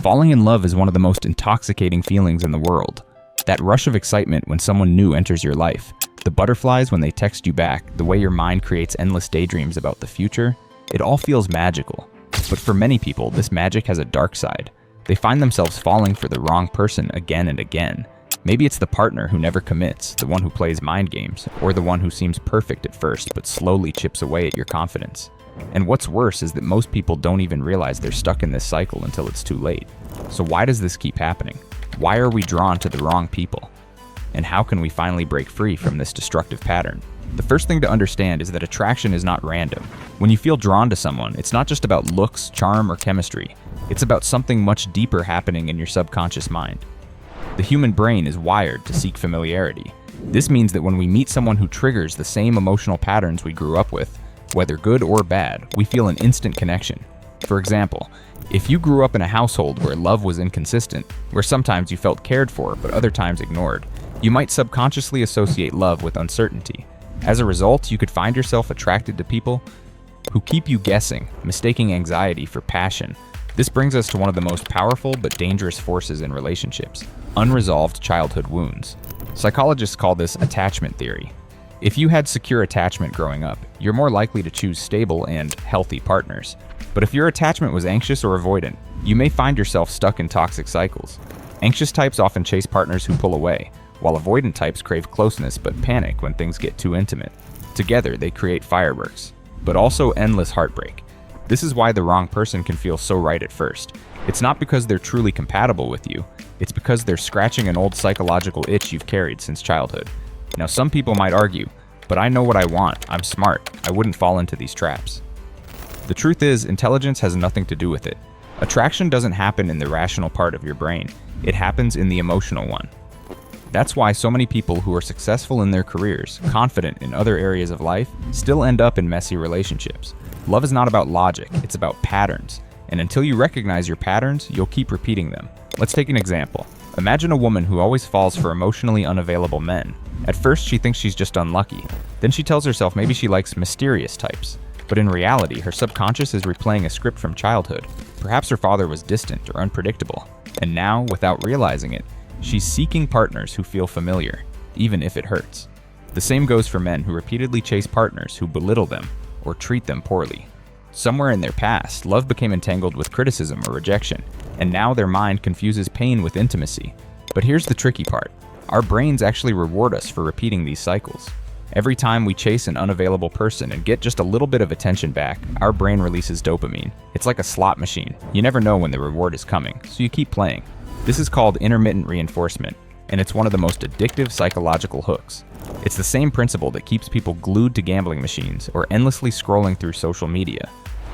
Falling in love is one of the most intoxicating feelings in the world. That rush of excitement when someone new enters your life, the butterflies when they text you back, the way your mind creates endless daydreams about the future, it all feels magical. But for many people, this magic has a dark side. They find themselves falling for the wrong person again and again. Maybe it's the partner who never commits, the one who plays mind games, or the one who seems perfect at first but slowly chips away at your confidence. And what's worse is that most people don't even realize they're stuck in this cycle until it's too late. So why does this keep happening? Why are we drawn to the wrong people? And how can we finally break free from this destructive pattern? The first thing to understand is that attraction is not random. When you feel drawn to someone, it's not just about looks, charm, or chemistry. It's about something much deeper happening in your subconscious mind. The human brain is wired to seek familiarity. This means that when we meet someone who triggers the same emotional patterns we grew up with, whether good or bad, we feel an instant connection. For example, if you grew up in a household where love was inconsistent, where sometimes you felt cared for but other times ignored, you might subconsciously associate love with uncertainty. As a result, you could find yourself attracted to people who keep you guessing, mistaking anxiety for passion. This brings us to one of the most powerful but dangerous forces in relationships: unresolved childhood wounds. Psychologists call this attachment theory. If you had secure attachment growing up, you're more likely to choose stable and healthy partners. But if your attachment was anxious or avoidant, you may find yourself stuck in toxic cycles. Anxious types often chase partners who pull away, while avoidant types crave closeness but panic when things get too intimate. Together, they create fireworks, but also endless heartbreak. This is why the wrong person can feel so right at first. It's not because they're truly compatible with you, it's because they're scratching an old psychological itch you've carried since childhood. Now, some people might argue, but I know what I want, I'm smart, I wouldn't fall into these traps. The truth is, intelligence has nothing to do with it. Attraction doesn't happen in the rational part of your brain, it happens in the emotional one. That's why so many people who are successful in their careers, confident in other areas of life, still end up in messy relationships. Love is not about logic, it's about patterns. And until you recognize your patterns, you'll keep repeating them. Let's take an example. Imagine a woman who always falls for emotionally unavailable men. At first, she thinks she's just unlucky. Then she tells herself maybe she likes mysterious types. But in reality, her subconscious is replaying a script from childhood. Perhaps her father was distant or unpredictable. And now, without realizing it, she's seeking partners who feel familiar, even if it hurts. The same goes for men who repeatedly chase partners who belittle them or treat them poorly. Somewhere in their past, love became entangled with criticism or rejection, and now their mind confuses pain with intimacy. But here's the tricky part. Our brains actually reward us for repeating these cycles. Every time we chase an unavailable person and get just a little bit of attention back, our brain releases dopamine. It's like a slot machine. You never know when the reward is coming, so you keep playing. This is called intermittent reinforcement, and it's one of the most addictive psychological hooks. It's the same principle that keeps people glued to gambling machines or endlessly scrolling through social media.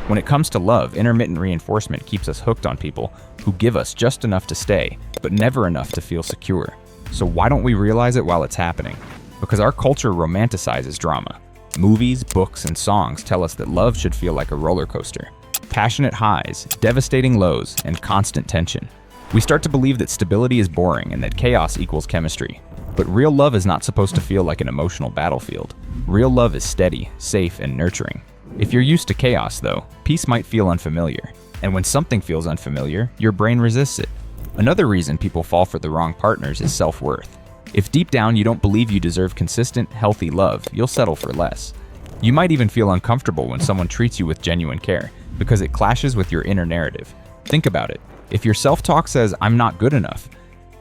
When it comes to love, intermittent reinforcement keeps us hooked on people who give us just enough to stay, but never enough to feel secure. So why don't we realize it while it's happening? Because our culture romanticizes drama. Movies, books, and songs tell us that love should feel like a roller coaster. Passionate highs, devastating lows, and constant tension. We start to believe that stability is boring and that chaos equals chemistry. But real love is not supposed to feel like an emotional battlefield. Real love is steady, safe, and nurturing. If you're used to chaos, though, peace might feel unfamiliar. And when something feels unfamiliar, your brain resists it. Another reason people fall for the wrong partners is self-worth. If deep down you don't believe you deserve consistent, healthy love, you'll settle for less. You might even feel uncomfortable when someone treats you with genuine care, because it clashes with your inner narrative. Think about it. If your self-talk says, "I'm not good enough,"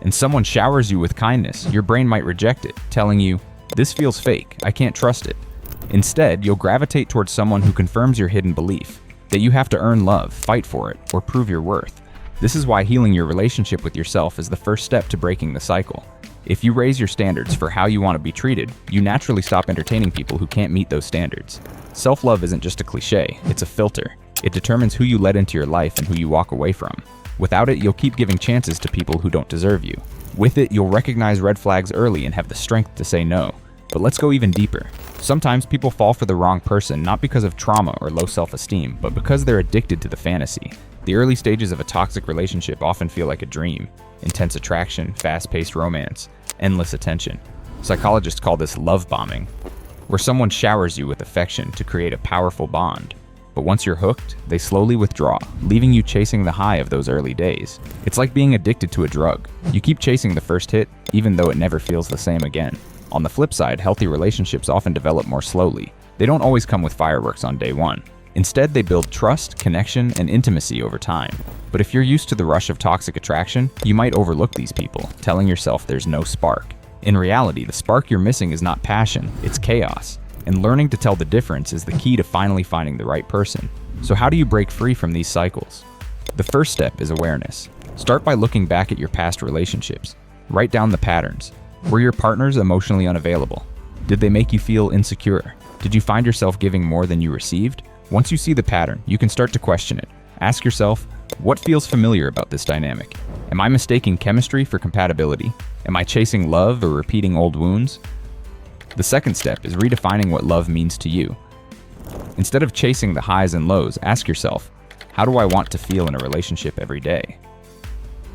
and someone showers you with kindness, your brain might reject it, telling you, "This feels fake, I can't trust it." Instead, you'll gravitate towards someone who confirms your hidden belief, that you have to earn love, fight for it, or prove your worth. This is why healing your relationship with yourself is the first step to breaking the cycle. If you raise your standards for how you want to be treated, you naturally stop entertaining people who can't meet those standards. Self-love isn't just a cliche, it's a filter. It determines who you let into your life and who you walk away from. Without it, you'll keep giving chances to people who don't deserve you. With it, you'll recognize red flags early and have the strength to say no. But let's go even deeper. Sometimes people fall for the wrong person not because of trauma or low self-esteem, but because they're addicted to the fantasy. The early stages of a toxic relationship often feel like a dream. Intense attraction, fast-paced romance, endless attention. Psychologists call this love bombing, where someone showers you with affection to create a powerful bond. But once you're hooked, they slowly withdraw, leaving you chasing the high of those early days. It's like being addicted to a drug. You keep chasing the first hit, even though it never feels the same again. On the flip side, healthy relationships often develop more slowly. They don't always come with fireworks on day one. Instead, they build trust, connection, and intimacy over time. But if you're used to the rush of toxic attraction, you might overlook these people, telling yourself there's no spark. In reality, the spark you're missing is not passion, it's chaos. And learning to tell the difference is the key to finally finding the right person. So how do you break free from these cycles? The first step is awareness. Start by looking back at your past relationships. Write down the patterns. Were your partners emotionally unavailable? Did they make you feel insecure? Did you find yourself giving more than you received? Once you see the pattern, you can start to question it. Ask yourself, what feels familiar about this dynamic? Am I mistaking chemistry for compatibility? Am I chasing love or repeating old wounds? The second step is redefining what love means to you. Instead of chasing the highs and lows, ask yourself, how do I want to feel in a relationship every day?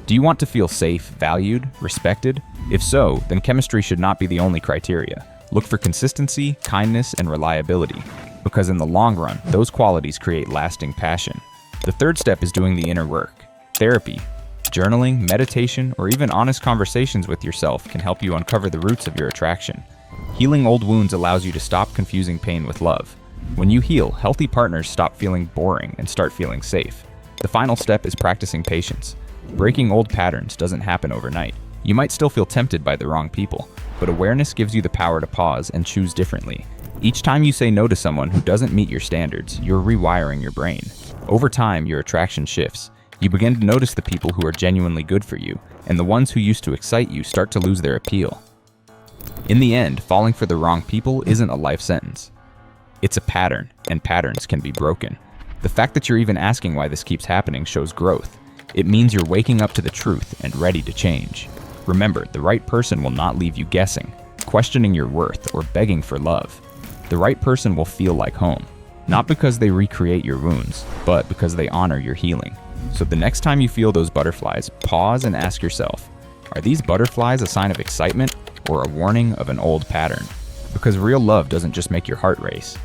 Do you want to feel safe, valued, respected? If so, then chemistry should not be the only criteria. Look for consistency, kindness, and reliability, because in the long run, those qualities create lasting passion. The third step is doing the inner work. Therapy, journaling, meditation, or even honest conversations with yourself can help you uncover the roots of your attraction. Healing old wounds allows you to stop confusing pain with love. When you heal, healthy partners stop feeling boring and start feeling safe. The final step is practicing patience. Breaking old patterns doesn't happen overnight. You might still feel tempted by the wrong people, but awareness gives you the power to pause and choose differently. Each time you say no to someone who doesn't meet your standards, you're rewiring your brain. Over time, your attraction shifts. You begin to notice the people who are genuinely good for you, and the ones who used to excite you start to lose their appeal. In the end, falling for the wrong people isn't a life sentence. It's a pattern, and patterns can be broken. The fact that you're even asking why this keeps happening shows growth. It means you're waking up to the truth and ready to change. Remember, the right person will not leave you guessing, questioning your worth, or begging for love. The right person will feel like home, not because they recreate your wounds, but because they honor your healing. So the next time you feel those butterflies, pause and ask yourself, are these butterflies a sign of excitement or a warning of an old pattern? Because real love doesn't just make your heart race,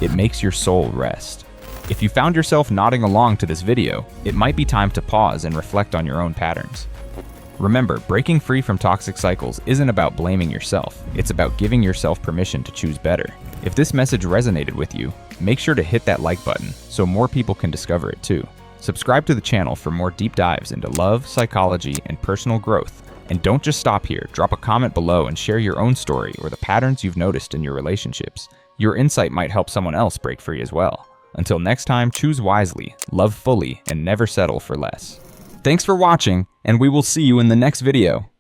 it makes your soul rest. If you found yourself nodding along to this video, it might be time to pause and reflect on your own patterns. Remember, breaking free from toxic cycles isn't about blaming yourself, it's about giving yourself permission to choose better. If this message resonated with you, make sure to hit that like button so more people can discover it too. Subscribe to the channel for more deep dives into love, psychology, and personal growth. And don't just stop here, drop a comment below and share your own story or the patterns you've noticed in your relationships. Your insight might help someone else break free as well. Until next time, choose wisely, love fully, and never settle for less. Thanks for watching, and we will see you in the next video.